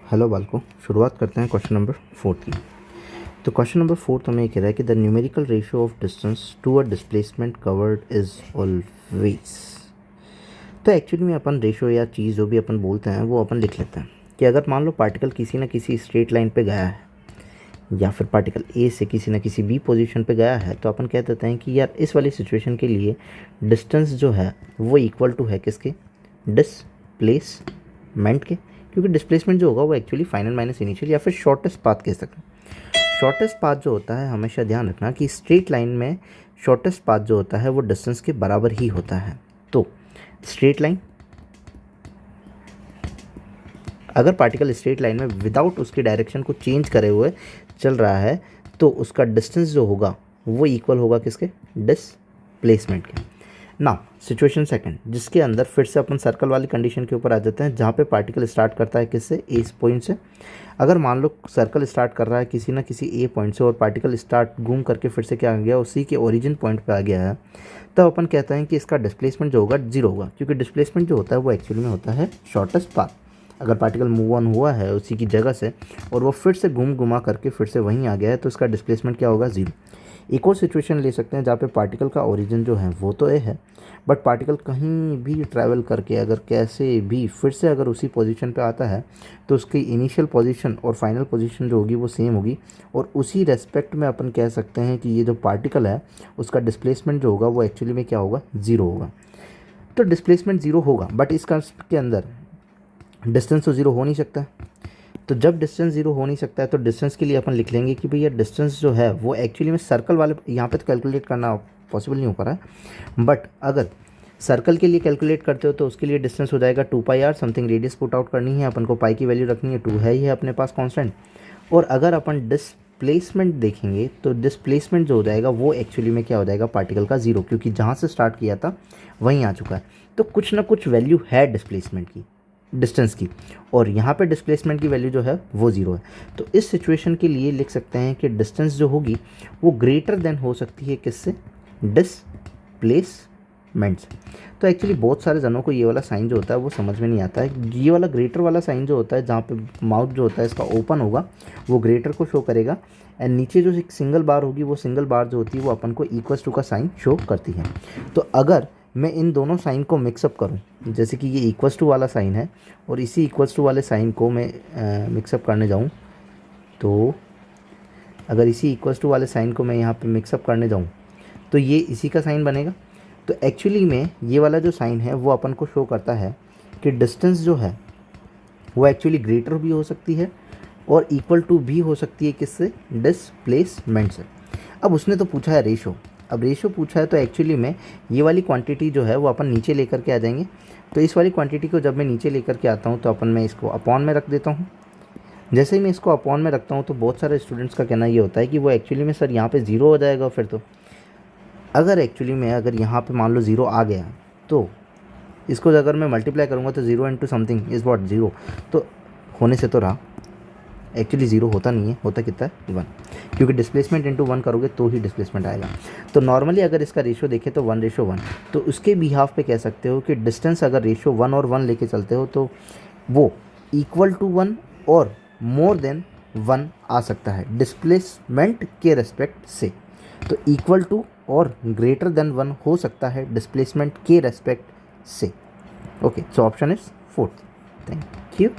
Hello बालको, शुरुआत करते हैं क्वेश्चन नंबर 4 की। तो क्वेश्चन नंबर 4 हमें ये कह रहा है कि the numerical ratio of distance to a displacement covered is always. तो एक्चुअली में अपन रेशियो या चीज़ जो भी अपन बोलते हैं वो अपन लिख लेते हैं कि अगर मान लो पार्टिकल किसी न किसी स्ट्रेट लाइन पे गया है या फिर पार्टिकल ए से किसी न किसी बी पोजीशन पे गया है, तो अपन कह देते हैं कि यार इस वाली सिचुएशन के लिए डिस्टेंस जो है वो इक्वल टू है किसके, डिस्प्लेसमेंट के। क्योंकि डिस्प्लेसमेंट जो होगा वो एक्चुअली फाइनल माइनस इनिशियल या फिर शॉर्टेस्ट पाथ कह सकते हैं। शॉर्टेस्ट पाथ जो होता है, हमेशा ध्यान रखना कि स्ट्रेट लाइन में शॉर्टेस्ट पाथ जो होता है वो डिस्टेंस के बराबर ही होता है। तो स्ट्रेट लाइन, अगर पार्टिकल स्ट्रेट लाइन में विदाउट उसकी डायरेक्शन को चेंज करे हुए चल रहा है तो उसका डिस्टेंस जो होगा वो इक्वल होगा किसके, डिस्प्लेसमेंट के। ना सिचुएशन सेकंड, जिसके अंदर फिर से अपन सर्कल वाली कंडीशन के ऊपर आ जाते हैं, जहाँ पे पार्टिकल स्टार्ट करता है किससे, ए पॉइंट से। अगर मान लो सर्कल स्टार्ट कर रहा है किसी ना किसी ए पॉइंट से और पार्टिकल स्टार्ट घूम करके फिर से क्या आ गया, उसी के ओरिजिन पॉइंट पे आ गया है, तब अपन कहते हैं कि इसका डिस्प्लेसमेंट जो होगा जीरो होगा। क्योंकि डिस्प्लेसमेंट जो होता है वो एक्चुअली में होता है शॉर्टेस्ट पाथ। अगर पार्टिकल मूव ऑन हुआ है उसी की जगह से और वो फिर से घुमा करके फिर से वहीं आ गया है, तो इसका डिस्प्लेसमेंट क्या होगा, जीरो। एक और सिचुएशन ले सकते हैं जहाँ पे पार्टिकल का ओरिजिन जो है वो तो ए है, बट पार्टिकल कहीं भी ट्रैवल करके अगर कैसे भी फिर से अगर उसी पोजीशन पे आता है तो उसकी इनिशियल पोजीशन और फाइनल पोजीशन जो होगी वो सेम होगी। और उसी रेस्पेक्ट में अपन कह सकते हैं कि ये जो पार्टिकल है उसका डिस्प्लेसमेंट जो होगा वो एक्चुअली में क्या होगा, ज़ीरो होगा। तो डिस्प्लेसमेंट ज़ीरो होगा, बट इस कंसेप्ट के अंदर डिस्टेंस तो ज़ीरो हो नहीं सकता। तो जब डिस्टेंस ज़ीरो हो नहीं सकता है तो डिस्टेंस के लिए अपन लिख लेंगे कि भैया डिस्टेंस जो है वो एक्चुअली में सर्कल वाले, यहाँ पे तो कैलकुलेट करना पॉसिबल नहीं हो पा रहा है, बट अगर सर्कल के लिए कैलकुलेट करते हो तो उसके लिए डिस्टेंस हो जाएगा 2πr, something radius put out करनी है अपन को, पाई की वैल्यू रखनी है, 2 है ही है अपने पास कांस्टेंट। और अगर अपन डिस्प्लेसमेंट देखेंगे तो डिस्प्लेसमेंट जो हो जाएगा वो एक्चुअली में क्या हो जाएगा, पार्टिकल का ज़ीरो, क्योंकि जहाँ से स्टार्ट किया था वहीं आ चुका है। तो कुछ ना कुछ वैल्यू है डिस्प्लेसमेंट की, डिस्टेंस की, और यहाँ पे डिस्प्लेसमेंट की वैल्यू जो है वो ज़ीरो है। तो इस सिचुएशन के लिए लिख सकते हैं कि डिस्टेंस जो होगी वो ग्रेटर देन हो सकती है किससे, डिस्प्लेसमेंट से। तो एक्चुअली बहुत सारे जनों को ये वाला साइन जो होता है वो समझ में नहीं आता है। ये वाला ग्रेटर वाला साइन जो होता है, जहाँ पे माउथ जो होता है इसका ओपन होगा वो ग्रेटर को शो करेगा, एंड नीचे जो एक सिंगल बार होगी वो सिंगल बार जो होती है वो अपन को इक्वल्स टू का साइन शो करती है। तो अगर मैं इन दोनों साइन को मिक्सअप करूं, जैसे कि ये इक्वल्स टू वाला साइन है और इसी इक्वल्स टू वाले साइन को मैं मिक्सअप करने जाऊं, तो अगर इसी इक्वल्स टू वाले साइन को मैं यहाँ पे मिक्सअप करने जाऊं तो ये इसी का साइन बनेगा। तो एक्चुअली में ये वाला जो साइन है वो अपन को शो करता है कि डिस्टेंस जो है वो एक्चुअली ग्रेटर भी हो सकती है और इक्वल टू भी हो सकती है किससे, डिस्प्लेसमेंट से। अब उसने तो पूछा है रेशो, अब रेशो पूछा है तो एक्चुअली में ये वाली क्वांटिटी जो है वो अपन नीचे लेकर के आ जाएंगे। तो इस वाली क्वांटिटी को जब मैं नीचे लेकर के आता हूँ तो अपन मैं इसको अपॉन में रख देता हूँ। जैसे ही मैं इसको अपॉन में रखता हूँ तो बहुत सारे स्टूडेंट्स का कहना ये होता है कि वो एक्चुअली में सर यहाँ पे ज़ीरो हो जाएगा। फिर तो अगर एक्चुअली में अगर यहाँ पे मान लो ज़ीरो आ गया तो इसको अगर मैं मल्टीप्लाई करूँगा तो zero into something is what, zero. तो होने से तो रहा, एक्चुअली ज़ीरो होता नहीं है, होता कितना है, 1, क्योंकि डिस्प्लेसमेंट इंटू 1 करोगे तो ही डिस्प्लेसमेंट आएगा। तो नॉर्मली अगर इसका रेशो देखें तो 1:1, तो उसके बिहाफ पे कह सकते हो कि डिस्टेंस अगर रेशो 1 और 1 लेके चलते हो तो वो इक्वल टू 1 और मोर देन 1 आ सकता है डिस्प्लेसमेंट के रेस्पेक्ट से। तो इक्वल टू और ग्रेटर देन 1 हो सकता है डिस्प्लेसमेंट के रेस्पेक्ट से। Okay, so option is 4th। Thank you.